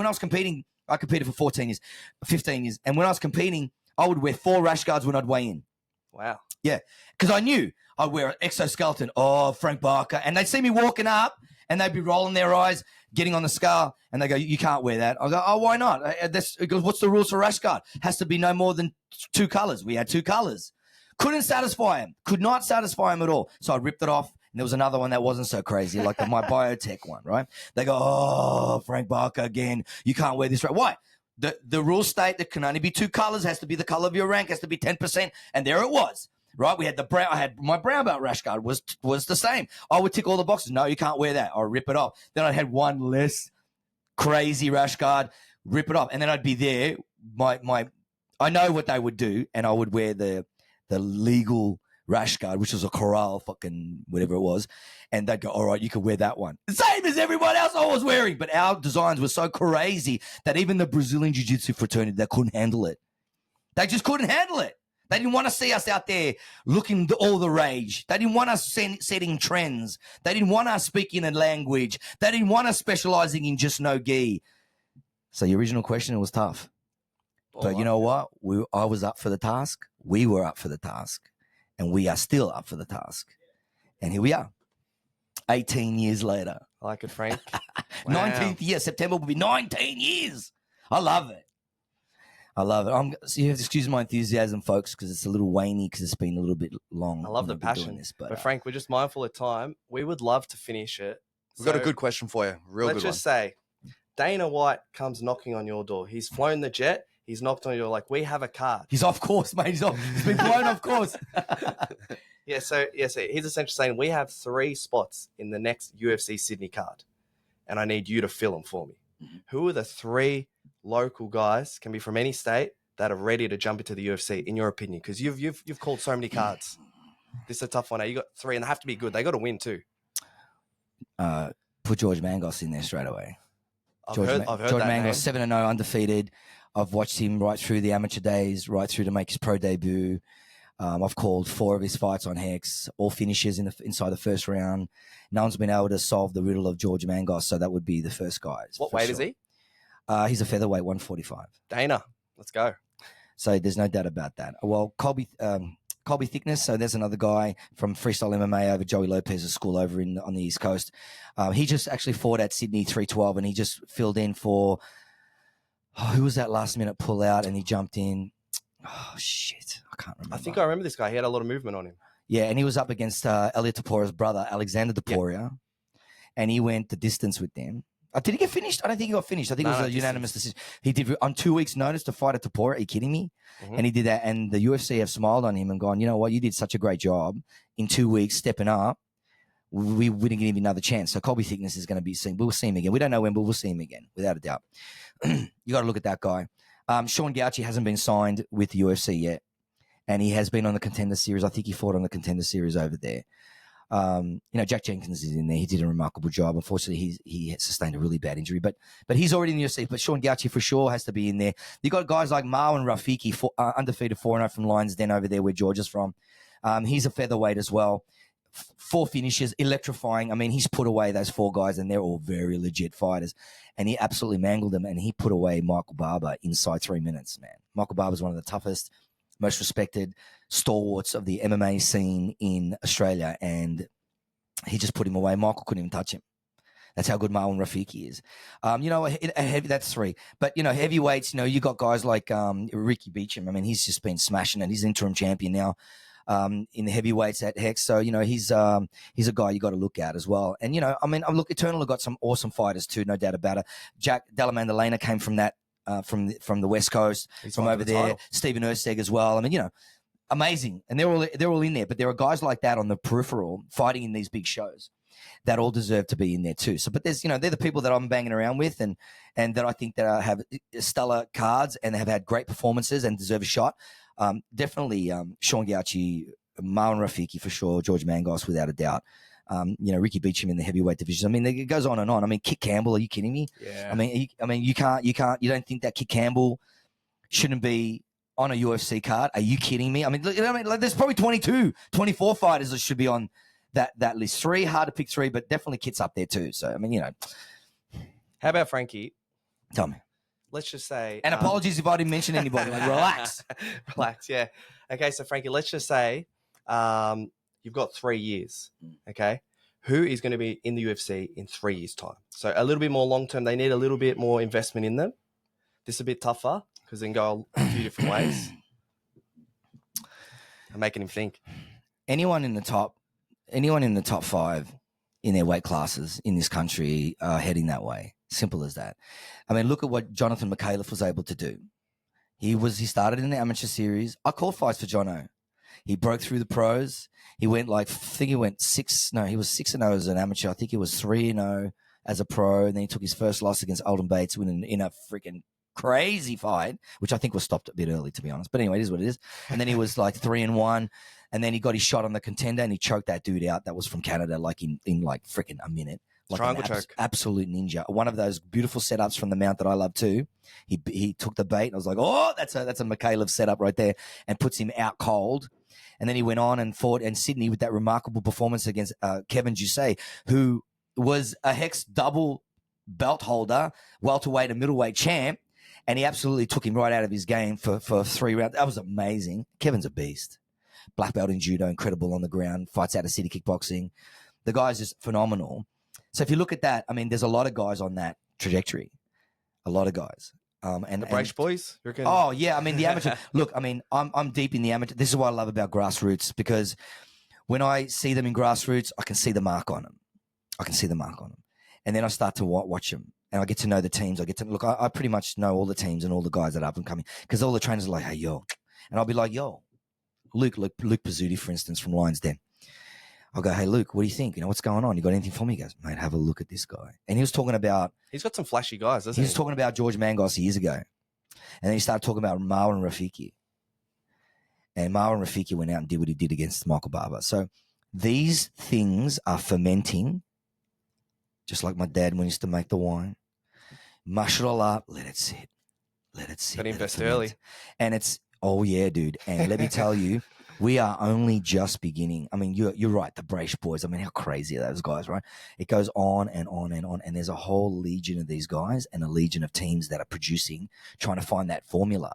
I was competing, I competed for 15 years, and when I was competing, I would wear 4 rash guards when I'd weigh in. Wow. Yeah, because I knew I'd wear an exoskeleton, Frank Barca, and they'd see me walking up, and they'd be rolling their eyes, getting on the scale, and they go, you can't wear that. I go, oh, why not? It goes, what's the rules for rash guard? Has to be no more than 2 colors. We had 2 colors. Couldn't satisfy him. Could not satisfy him at all. So I ripped it off, and there was another one that wasn't so crazy, like my biotech one, right? They go, oh, Frank Barca again. You can't wear this. Why? The rules state that can only be 2 colors, has to be the color of your rank, has to be 10%, and there it was. Right, we had the brown. I had my brown belt rash guard was the same. I would tick all the boxes. No, you can't wear that. I'll rip it off. Then I had one less crazy rash guard, rip it off, and then I'd be there. I know what they would do, and I would wear the legal rash guard, which was a Coral fucking whatever it was, and they'd go, all right, you can wear that one. The same as everyone else I was wearing, but our designs were so crazy that even the Brazilian Jiu-Jitsu fraternity, they couldn't handle it. They just couldn't handle it. They didn't want to see us out there looking all the rage. They didn't want us setting trends. They didn't want us speaking a language. They didn't want us specializing in just no-gi. So your original question was tough. But you know what? I was up for the task. We were up for the task. And we are still up for the task. And here we are, 18 years later. I like it, Frank. 19th year. September will be 19 years. I love it. I love it. So you have to excuse my enthusiasm, folks, because it's a little waney because it's been a little bit long. I love the passion. This, but Frank, we're just mindful of time. We would love to finish it. We've got a good question for you. Let's just say Dana White comes knocking on your door. He's flown the jet. He's knocked on your door like, we have a card. He's off course, mate. He's been blown off course. So he's essentially saying we have 3 spots in the next UFC Sydney card, and I need you to fill them for me. Mm-hmm. Who are the 3 local guys, can be from any state, that are ready to jump into the UFC, in your opinion? Because you've called so many cards. This is a tough one. You got 3, and they have to be good. They got to win too. Put George Mangos in there straight away. I've heard George that Mangos, name. 7-0, undefeated. I've watched him right through the amateur days, right through to make his pro debut. I've called 4 of his fights on Hex, all finishes inside the first round. No one's been able to solve the riddle of George Mangos, so that would be the first guy. What weight is he? He's a featherweight, 145. Dana, let's go. So there's no doubt about that. Well, Colby Thickness, so there's another guy from Freestyle MMA over Joey Lopez's school over on the East Coast. He just actually fought at Sydney 312, and he just filled in for, who was that last minute pull out, and he jumped in. Oh, shit. I can't remember. I think I remember this guy. He had a lot of movement on him. Yeah, and he was up against Elliot Tapora's brother, Alexander Taporia, and he went the distance with them. Did he get finished? I don't think he got finished. I think it was a unanimous decision. He did on 2 weeks' notice to fight at Tapora. Are you kidding me? Mm-hmm. And he did that. And the UFC have smiled on him and gone, you know what? You did such a great job in 2 weeks stepping up. We didn't give him another chance. So Colby Thickness is going to be seen. We'll see him again. We don't know when, but we'll see him again, without a doubt. You got to look at that guy. Sean Gauci hasn't been signed with the UFC yet, and he has been on the Contender Series. I think he fought on the Contender Series over there. Jack Jenkins is in there. He did a remarkable job. Unfortunately, he sustained a really bad injury, but he's already in the UFC. But Sean Gauci for sure has to be in there. You got guys like Marwan Rafiki, undefeated 4-0 from Lions Den over there where Georgia's from. He's a featherweight as well. 4 finishes, electrifying. I mean, he's put away those 4 guys, and they're all very legit fighters. And he absolutely mangled them, and he put away Michael Barber inside 3 minutes, man. Michael Barber's one of the toughest, most respected stalwarts of the MMA scene in Australia, and he just put him away. Michael couldn't even touch him. That's how good Marwan Rafiki is. That's 3. But, heavyweights, you got guys like Ricky Beecham. I mean, he's just been smashing it. He's interim champion now in the heavyweights at Hex. So, he's a guy you got to look at as well. And, look, Eternal have got some awesome fighters too, no doubt about it. Jack Della Maddalena came from that, from the West Coast, He's from over there. Stephen Ersteg as well. I mean, amazing. And they're all in there. But there are guys like that on the peripheral fighting in these big shows that all deserve to be in there too. So, but there's, they're the people that I'm banging around with and that I think that have stellar cards and have had great performances and deserve a shot. Definitely Sean Gauci, Marwan Rafiki for sure, George Mangos without a doubt. Ricky Beecham in the heavyweight division. I mean, it goes on and on. I mean, Kit Campbell, are you kidding me? Yeah. I mean, you don't think that Kit Campbell shouldn't be on a UFC card? Are you kidding me? I mean, there's probably 22, 24 fighters that should be on that list. 3, hard to pick 3, but definitely Kit's up there too. So, I mean, How about Frankie? Tell me. Let's just say... And apologies if I didn't mention anybody. Like, relax. Relax, yeah. Okay, so Frankie, let's just say you've got 3 years, okay? Who is going to be in the UFC in 3 years' time? So a little bit more long-term. They need a little bit more investment in them. This is a bit tougher because they can go a few different ways. I'm making him think. Anyone in the top 5 in their weight classes in this country are heading that way. Simple as that. I mean, look at what Jonathan McAuliffe was able to do. He started in the amateur series. I called fights for Jono. He broke through the pros. He went he was 6-0 as an amateur. I think he was 3-0 as a pro. And then he took his first loss against Alden Bates in a freaking crazy fight, which I think was stopped a bit early, to be honest. But anyway, it is what it is. And then he was 3-1. And then he got his shot on the Contender and he choked that dude out. That was from Canada, in freaking a minute. Triangle choke. Absolute ninja. One of those beautiful setups from the mount that I love too. He took the bait and I was like, oh, that's a McAuliffe setup right there, and puts him out cold. And then he went on and fought in Sydney with that remarkable performance against Kevin Jusset, who was a Hex double belt holder, welterweight and middleweight champ. And he absolutely took him right out of his game for 3 rounds. That was amazing. Kevin's a beast. Black belt in judo, incredible on the ground, fights out of city kickboxing. The guy's just phenomenal. So if you look at that, I mean, there's a lot of guys on that trajectory. A lot of guys. And the Brace boys? Oh, yeah. I mean, the amateur. Look, I mean, I'm deep in the amateur. This is what I love about grassroots, because when I see them in grassroots, I can see the mark on them. And then I start to watch them. And I get to know the teams. I pretty much know all the teams and all the guys that are up and coming. Because all the trainers are like, hey, yo. And I'll be like, yo. Luke Pizzuti, for instance, from Lions Den. I'll go, hey, Luke, what do you think? What's going on? You got anything for me? He goes, mate, have a look at this guy. And he was talking about... He's got some flashy guys, doesn't he? He was talking about George Mangos years ago. And then he started talking about Marwan Rafiki. And Marwan Rafiki went out and did what he did against Michael Barber. So these things are fermenting, just like my dad when he used to make the wine. Mush it all up, let it sit. Got to invest early. And it's... Oh, yeah, dude. And let me tell you, we are only just beginning. I mean, you're right, the Brace boys. I mean, how crazy are those guys, right? It goes on and on and on. And there's a whole legion of these guys and a legion of teams that are producing, trying to find that formula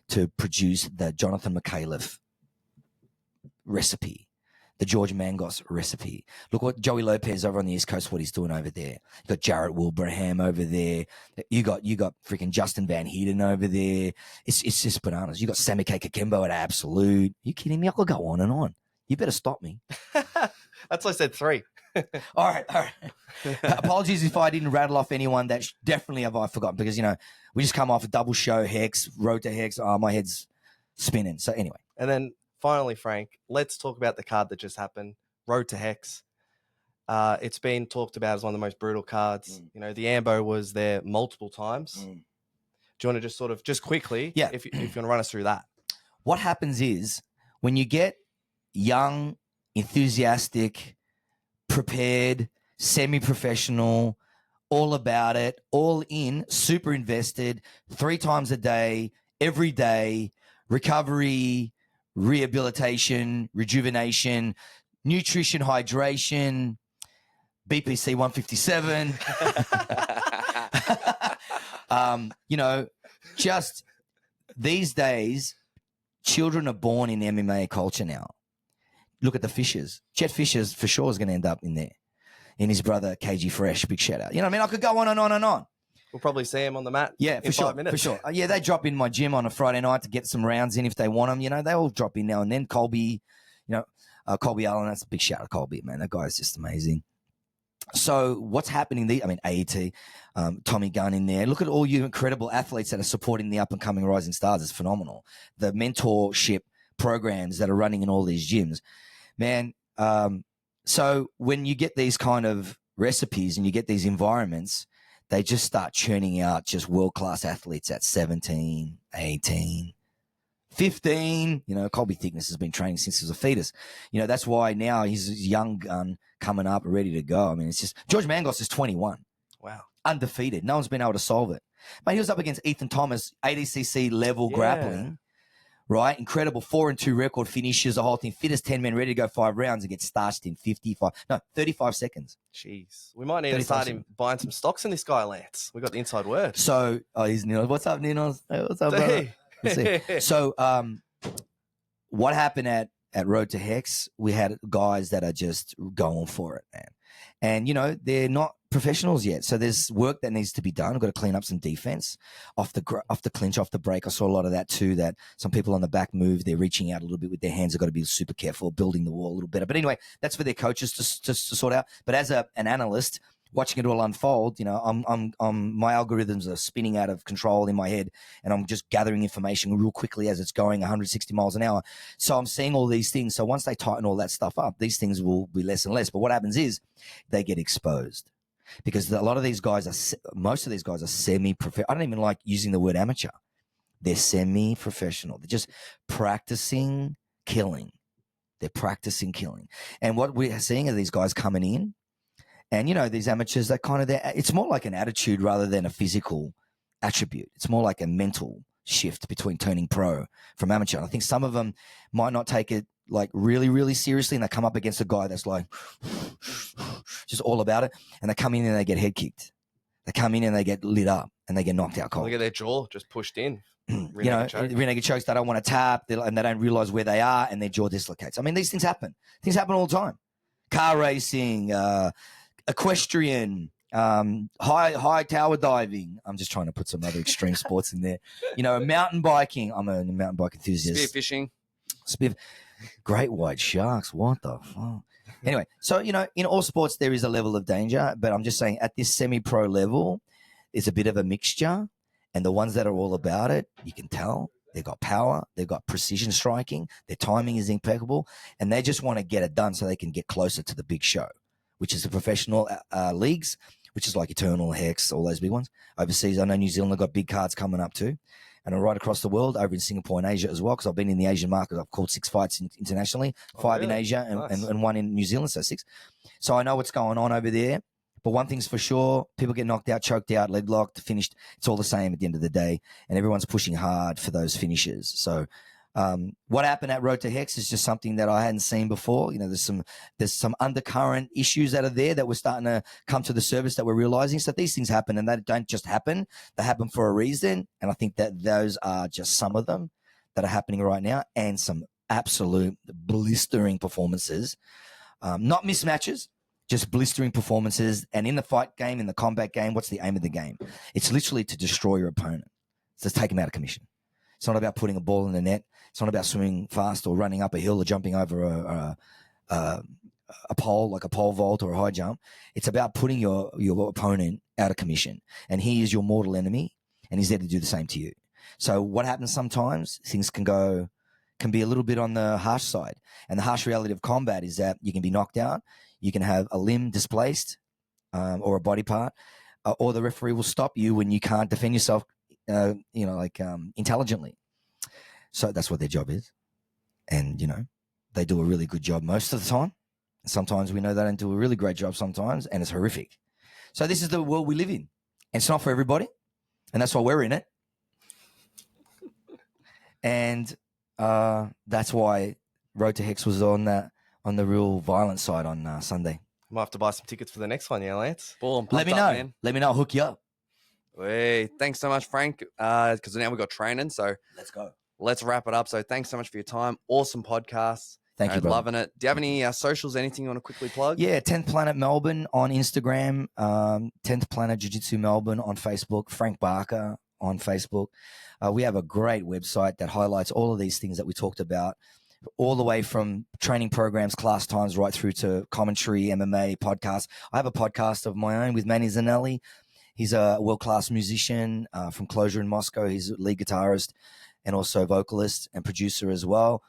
to produce the Jonathan McAuliffe recipe, the George Mangos recipe. Look what Joey Lopez over on the East Coast, what he's doing over there. You got Jarrett Wilbraham over there. You got freaking Justin Van Heeden over there. It's just bananas. You got Sammy K. Kakembo at Absolute. Are you kidding me? I could go on and on. You better stop me. That's why I said 3. All right. Apologies if I didn't rattle off anyone that definitely have I forgotten, because, we just come off a double show, Hex, Road to Hex. Oh, my head's spinning. So anyway. And then finally, Frank, let's talk about the card that just happened, Road to Hex. It's been talked about as one of the most brutal cards. The Ambo was there multiple times. Do you want to just sort of, just quickly, if you want to run us through that? What happens is when you get young, enthusiastic, prepared, semi-professional, all about it, all in, super invested, 3 times a day, every day, recovery, rehabilitation, rejuvenation, nutrition, hydration, BPC 157. You know, just these days, children are born in MMA culture now. Look at the Fishers. Jet Fishers for sure is going to end up in there. And his brother, KG Fresh, big shout out. You know what I mean? I could go on and on and on. We'll probably see him on the mat. Yeah, for sure. 5 minutes. For sure. Yeah, they drop in my gym on a Friday night to get some rounds in if they want them. You know, they all drop in now and then. Colby, you know, Colby Allen, that's a big shout out, Colby, man. That guy's just amazing. So what's happening? AET, Tommy Gunn in there. Look at all you incredible athletes that are supporting the up-and-coming rising stars. It's phenomenal. The mentorship programs that are running in all these gyms. Man, so when you get these kind of recipes and you get these environments, they just start churning out just world-class athletes at 17, 18, 15. You know, Colby Thickness has been training since he was a fetus. You know, that's why now he's a young gun coming up, ready to go. I mean, it's just George Mangos is 21. Wow. Undefeated. No one's been able to solve it. But he was up against Ethan Thomas, ADCC level grappling, right? Incredible 4-2 record, finishes the whole thing. Fittest 10 men, ready to go 5 rounds and get starched in 35 seconds. Jeez. We might need to start buying some stocks in this guy, Lance. We got the inside word. So, he's Ninos. What's up, Ninos? Hey, what's up, brother? So, what happened at Road to Hex? We had guys that are just going for it, man. And, you know, they're not professionals yet. So there's work that needs to be done. I've got to clean up some defense off the clinch, off the break. I saw a lot of that too, that some people on the back move. They're reaching out a little bit with their hands. I've got to be super careful, building the wall a little better. But anyway, that's for their coaches to sort out. But as an analyst, watching it all unfold, you know, my algorithms are spinning out of control in my head, and I'm just gathering information real quickly as it's going 160 miles an hour. So I'm seeing all these things. So once they tighten all that stuff up, these things will be less and less. But what happens is they get exposed, because a lot of these guys most of these guys are semi-professional. I don't even like using the word amateur. They're semi-professional. They're just practicing killing. They're practicing killing. And what we're seeing are these guys coming in. And, you know, these amateurs, they're kind of there. It's more like an attitude rather than a physical attribute. It's more like a mental shift between turning pro from amateur. I think some of them might not take it like really, really seriously, and they come up against a guy that's like just all about it. And they come in and they get head kicked. They come in and they get lit up and they get knocked out cold. Look at their jaw just pushed in. You know, rear naked chokes, they don't want to tap, and they don't realize where they are, and their jaw dislocates. I mean, these things happen. Things happen all the time. Car racing, equestrian, high tower diving. I'm just trying to put some other extreme sports in there. You know, mountain biking. I'm a mountain bike enthusiast. Spearfishing. Great white sharks. What the fuck? Anyway, so, you know, in all sports there is a level of danger, but I'm just saying at this semi-pro level, it's a bit of a mixture. And the ones that are all about it, you can tell they've got power, they've got precision striking, their timing is impeccable, and they just want to get it done so they can get closer to the big show, which is the professional leagues, which is like Eternal, Hex, all those big ones. Overseas, I know New Zealand have got big cards coming up too. And right across the world, over in Singapore and Asia as well, because I've been in the Asian market. I've called 6 fights internationally, 5 in Asia and 1 in New Zealand, so 6. So I know what's going on over there. But one thing's for sure, people get knocked out, choked out, leg locked, finished. It's all the same at the end of the day. And everyone's pushing hard for those finishes. So what happened at Road to Hex is just something that I hadn't seen before. You know, there's some undercurrent issues that are there that we're starting to come to the surface that we're realizing. So these things happen, and they don't just happen. They happen for a reason. And I think that those are just some of them that are happening right now, and some absolute blistering performances. Not mismatches, just blistering performances. And in the fight game, in the combat game, what's the aim of the game? It's literally to destroy your opponent. It's to take him out of commission. It's not about putting a ball in the net. It's not about swimming fast or running up a hill or jumping over a pole, like a pole vault or a high jump. It's about putting your opponent out of commission. And he is your mortal enemy, and he's there to do the same to you. So what happens sometimes, things can be a little bit on the harsh side. And the harsh reality of combat is that you can be knocked out, you can have a limb displaced or a body part, or the referee will stop you when you can't defend yourself, intelligently. So that's what their job is. And, you know, they do a really good job most of the time. Sometimes we know they don't do a really great job sometimes, and it's horrific. So this is the world we live in. And it's not for everybody, and that's why we're in it. And that's why Road to Hex was on the real violent side on Sunday. Might have to buy some tickets for the next one, yeah, Lance. Boom, Let me know. man. Let me know. I'll hook you up. Hey, thanks so much, Frank. Because now we've got training, so Let's go. let's wrap it up. So thanks so much for your time. Awesome podcast. Thank you, brother. Loving it. Do you have any socials, anything you want to quickly plug? Yeah, 10th Planet Melbourne on Instagram, 10th Planet Jiu-Jitsu Melbourne on Facebook, Frank Barca on Facebook. We have a great website that highlights all of these things that we talked about, all the way from training programs, class times, right through to commentary, MMA, podcasts. I have a podcast of my own with Manny Zanelli. He's a world-class musician from Closure in Moscow. He's a lead guitarist and also vocalist and producer as well.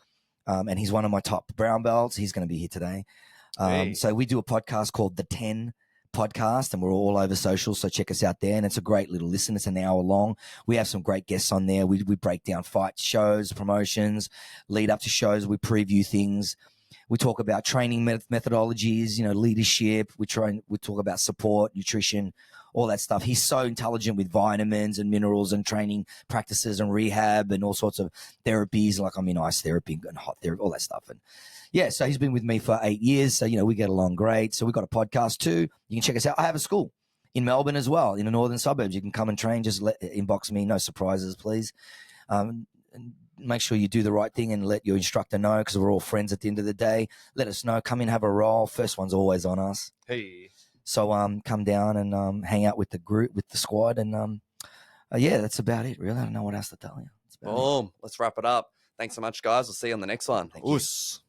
And he's one of my top brown belts. He's going to be here today. So we do a podcast called The 10 Podcast, and we're all over social. So check us out there. And it's a great little listen. It's an hour long. We have some great guests on there. We break down fight shows, promotions, lead up to shows. We preview things. We talk about training methodologies, leadership. We talk about support, nutrition, all that stuff. He's so intelligent with vitamins and minerals and training practices and rehab and all sorts of therapies, like ice therapy and hot therapy, all that stuff. And yeah, so he's been with me for 8 years. So, we get along great. So we've got a podcast too. You can check us out. I have a school in Melbourne as well, in the northern suburbs. You can come and train. Just inbox me. No surprises, please. And make sure you do the right thing and let your instructor know, because we're all friends at the end of the day. Let us know. Come in, have a roll. First one's always on us. Hey. So come down and hang out with the group, with the squad. And yeah, that's about it, really. I don't know what else to tell you. Boom. Let's wrap it up. Thanks so much, guys. We'll see you on the next one. Thank you. Oos.